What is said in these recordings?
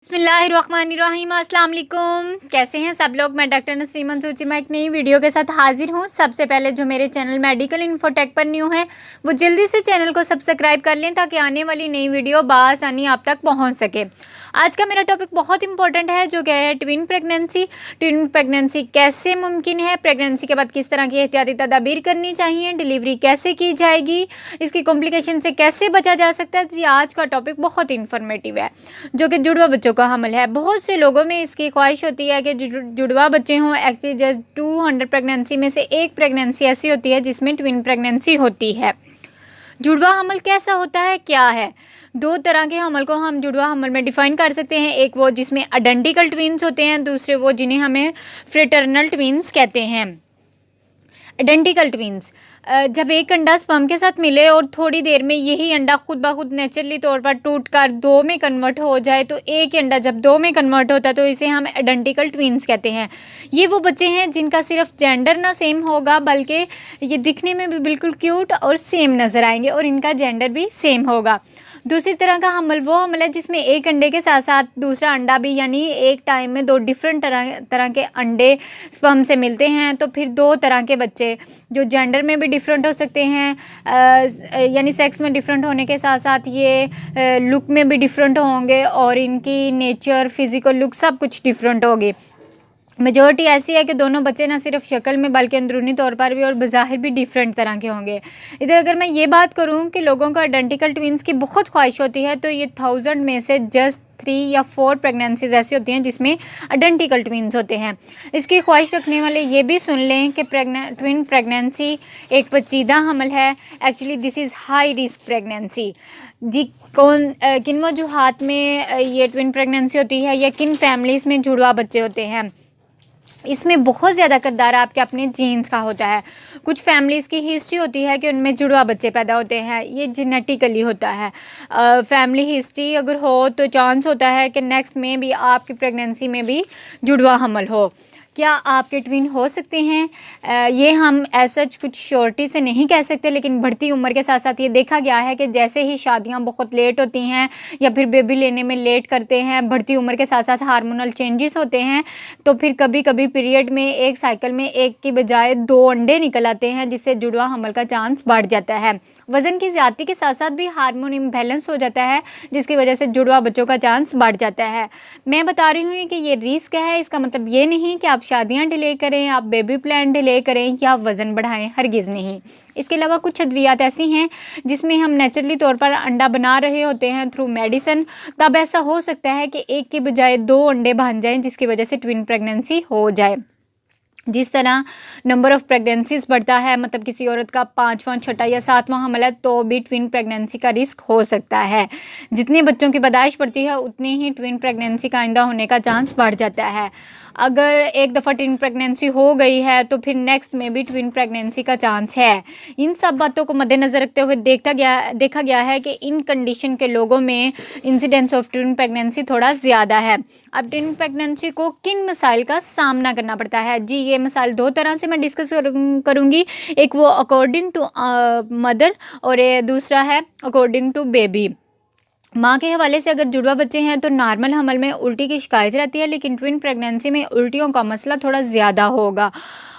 बिस्मिल्लाहिर्रहमानिर्रहीम, अस्सलाम वालेकुम। कैसे हैं सब लोग। मैं डॉक्टर नसरीन मंसूर जी मैं एक नई वीडियो के साथ हाजिर हूं। सबसे पहले जो मेरे चैनल मेडिकल इन्फोटेक पर न्यू है वो जल्दी से चैनल को सब्सक्राइब कर लें ताकि आने वाली नई वीडियो बआसानी आप तक पहुंच सके। आज का मेरा टॉपिक बहुत इंपॉर्टेंट है जो क्या है ट्विन प्रेगनेंसी। ट्विन प्रेगनेंसी कैसे मुमकिन है, प्रेगनेंसी के बाद किस तरह की एहतियाती तदाबीर करनी चाहिए, डिलीवरी कैसे की जाएगी, इसकी कॉम्प्लिकेशन से कैसे बचा जा सकता है। जी आज का टॉपिक बहुत इन्फॉर्मेटिव है जो कि जुड़वा बच्चों का हमल है। बहुत से लोगों में इसकी ख्वाहिश होती है कि जुड़वा बच्चे हों। एक्चुअली जस्ट 200 प्रेगनेंसी में से एक प्रेगनेंसी ऐसी होती है जिसमें ट्विन प्रेगनेंसी होती है। जुड़वा हमल कैसा होता है, क्या है? दो तरह के हमल को हम जुड़वा हमल में डिफाइन कर सकते हैं। एक वो जिसमें आइडेंटिकल ट्विन्स होते हैं, दूसरे वो जिन्हें हमें फ्रेटर्नल ट्विन्स कहते हैं। आइडेंटिकल ट्विन्स, जब एक अंडा स्पर्म के साथ मिले और थोड़ी देर में यही अंडा खुद ब खुद नेचुरली तौर पर टूटकर दो में कन्वर्ट हो जाए, तो एक अंडा जब दो में कन्वर्ट होता है तो इसे हम आइडेंटिकल ट्विन्स कहते हैं। ये वो बच्चे हैं जिनका सिर्फ जेंडर ना सेम होगा बल्कि ये दिखने में भी बिल्कुल क्यूट और सेम नज़र आएंगे और इनका जेंडर भी सेम होगा। दूसरी तरह का हमल वो हमल है जिसमें एक अंडे के साथ साथ दूसरा अंडा भी, यानी एक टाइम में दो डिफरेंट तरह के अंडे स्पर्म से मिलते हैं, तो फिर दो तरह के बच्चे जो जेंडर में भी डिफरेंट हो सकते हैं, यानी सेक्स में डिफरेंट होने के साथ साथ ये लुक में भी डिफरेंट होंगे और इनकी नेचर, फिजिकल लुक सब कुछ डिफरेंट होगी। मेजॉरिटी ऐसी है कि दोनों बच्चे ना सिर्फ शक्ल में बल्कि अंदरूनी तौर पर भी और बज़ाहिर भी डिफरेंट तरह के होंगे। इधर अगर मैं ये बात करूं कि लोगों को आइडेंटिकल ट्विन्स की बहुत ख्वाहिश होती है तो ये 1000 में से जस्ट 3 या 4 प्रेगनेंसीज ऐसी होती हैं जिसमें आइडेंटिकल ट्विन्स होते हैं। इसकी ख्वाहिश रखने वाले ये भी सुन लें कि ट्विन प्रेगनेंसी एक पेचीदा हमल है। Actually this is high risk pregnancy. जी किन वजूहात में ये ट्विन प्रेगनेंसी होती है या किन फैमिलीज़ में जुड़वा बच्चे होते हैं, इसमें बहुत ज़्यादा किरदार आपके अपने जीन्स का होता है। कुछ फैमिलीज़ की हिस्ट्री होती है कि उनमें जुड़वा बच्चे पैदा होते हैं, ये जेनेटिकली होता है। फैमिली हिस्ट्री अगर हो तो चांस होता है कि नेक्स्ट में भी आपकी प्रेगनेंसी में भी जुड़वा हमल हो। क्या आपके ट्विन हो सकते हैं? ये हम ऐसा कुछ श्योरिटी से नहीं कह सकते, लेकिन बढ़ती उम्र के साथ साथ ये देखा गया है कि जैसे ही शादियां बहुत लेट होती हैं या फिर बेबी लेने में लेट करते हैं, बढ़ती उम्र के साथ साथ हार्मोनल चेंजेस होते हैं, तो फिर कभी कभी पीरियड में एक साइकिल में एक की बजाय 2 अंडे निकल आते हैं जिससे जुड़वा हमल का चांस बढ़ जाता है। वज़न की ज़्यादती के साथ साथ भी हार्मोन इम्बैलेंस हो जाता है जिसकी वजह से जुड़वा बच्चों का चांस बढ़ जाता है। मैं बता रही हूँ कि ये रिस्क है, इसका मतलब ये नहीं कि आप शादियां डिले करें, आप बेबी प्लान डिले करें या वज़न बढ़ाएं, हरगिज़ नहीं। इसके अलावा कुछ अद्वियात ऐसी हैं जिसमें हम नेचुरली तौर पर अंडा बना रहे होते हैं थ्रू मेडिसिन, तब ऐसा हो सकता है कि एक की बजाय 2 अंडे बन जाएं जिसकी वजह से ट्विन प्रेगनेंसी हो जाए। जिस तरह नंबर ऑफ़ प्रेगनेंसीज बढ़ता है, मतलब किसी औरत का 5वां, 6ठा या 7वां हमल है तो भी ट्विन प्रेगनेंसी का रिस्क हो सकता है। जितने बच्चों की पैदाइश बढ़ती है उतनी ही ट्विन प्रेगनेंसी का आइंदा होने का चांस बढ़ जाता है। अगर एक दफ़ा ट्विन प्रेगनेंसी हो गई है तो फिर नेक्स्ट में भी ट्विन प्रेगनेंसी का चांस है। इन सब बातों को मद्देनज़र रखते हुए देखा गया है कि इन कंडीशन के लोगों में इंसिडेंस ऑफ ट्विन प्रेगनेंसी थोड़ा ज़्यादा है। अब ट्विन प्रेगनेंसी को किन मसाइल का सामना करना पड़ता है? जी ये मसाइल 2 तरह से मैं डिस्कस करूँगी। एक वो अकॉर्डिंग टू मदर और दूसरा है अकॉर्डिंग टू बेबी। माँ के हवाले से अगर जुड़वा बच्चे हैं तो नॉर्मल हमल में उल्टी की शिकायत रहती है, लेकिन ट्विन प्रेगनेंसी में उल्टियों का मसला थोड़ा ज़्यादा होगा।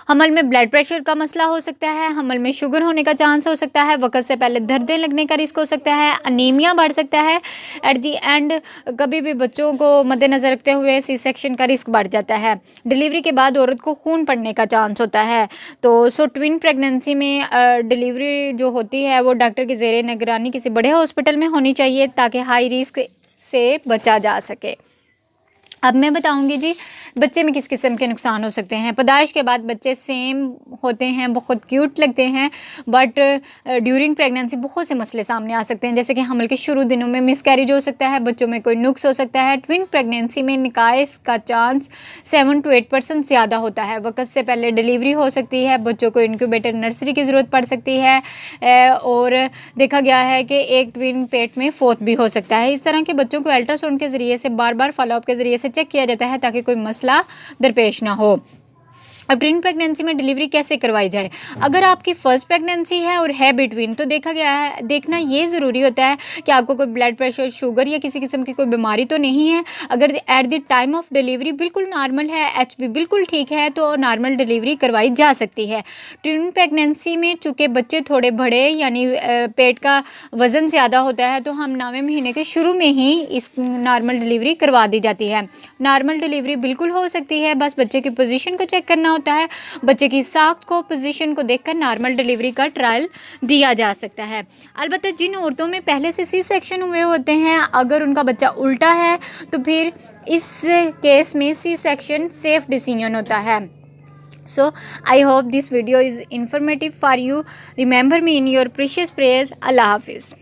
हमल में ब्लड प्रेशर का मसला हो सकता है, हमल में शुगर होने का चांस हो सकता है, वक़्त से पहले दर्दें लगने का रिस्क हो सकता है, अनीमिया बढ़ सकता है। एट दी एंड कभी भी बच्चों को मद्देनज़र रखते हुए सी सेक्शन का रिस्क बढ़ जाता है। डिलीवरी के बाद औरत को खून पड़ने का चांस होता है। तो ट्विन प्रेगनेंसी में डिलीवरी जो होती है वो डॉक्टर की ज़ेरे निगरानी किसी बड़े हॉस्पिटल में होनी चाहिए ताकि हाई रिस्क से बचा जा सके। अब मैं बताऊंगी जी बच्चे में किस किस्म के नुकसान हो सकते हैं। पैदाइश के बाद बच्चे सेम होते हैं, बहुत क्यूट लगते हैं, बट ड्यूरिंग प्रेगनेंसी बहुत से मसले सामने आ सकते हैं, जैसे कि हमल के शुरू दिनों में मिसकैरेज हो सकता है, बच्चों में कोई नुक्स हो सकता है। ट्विन प्रेगनेंसी में निकास का चांस 7 to 8% ज़्यादा होता है। वक़्त से पहले डिलीवरी हो सकती है, बच्चों को इनक्यूबेटर नर्सरी की ज़रूरत पड़ सकती है और देखा गया है कि एक ट्विन पेट में फोर्थ भी हो सकता है। इस तरह के बच्चों को अल्ट्रासाउंड के ज़रिए से बार बार फॉलोअप के ज़रिए से चेक किया जाता है ताकि कोई मसला दरपेश ना हो। अब ट्विन प्रेगनेंसी में डिलीवरी कैसे करवाई जाए। अगर आपकी फर्स्ट प्रेगनेंसी है और है बिटवीन, तो देखना ये ज़रूरी होता है कि आपको कोई ब्लड प्रेशर, शुगर या किसी किस्म की कोई बीमारी तो नहीं है। अगर at the time of delivery बिल्कुल नॉर्मल है, HB बिल्कुल ठीक है, तो नॉर्मल डिलीवरी करवाई जा सकती है। ट्विन प्रेगनेंसी में चूँकि बच्चे थोड़े बड़े यानी पेट का वज़न ज़्यादा होता है, तो हम 9वें महीने के शुरू में ही इस नॉर्मल डिलीवरी करवा दी जाती है। नॉर्मल डिलीवरी बिल्कुल हो सकती है, बस बच्चे की पोजीशन को चेक करना होता है। बच्चे की साख्त को, पोजीशन को देखकर नॉर्मल डिलीवरी का ट्रायल दिया जा सकता है। अलबत्ता जिन औरतों में पहले से सी सेक्शन हुए होते हैं, अगर उनका बच्चा उल्टा है तो फिर इस केस में सी सेक्शन सेफ डिसीजन होता है। So I hope this video is informative for you. Remember me in your precious prayers. Allah Hafiz.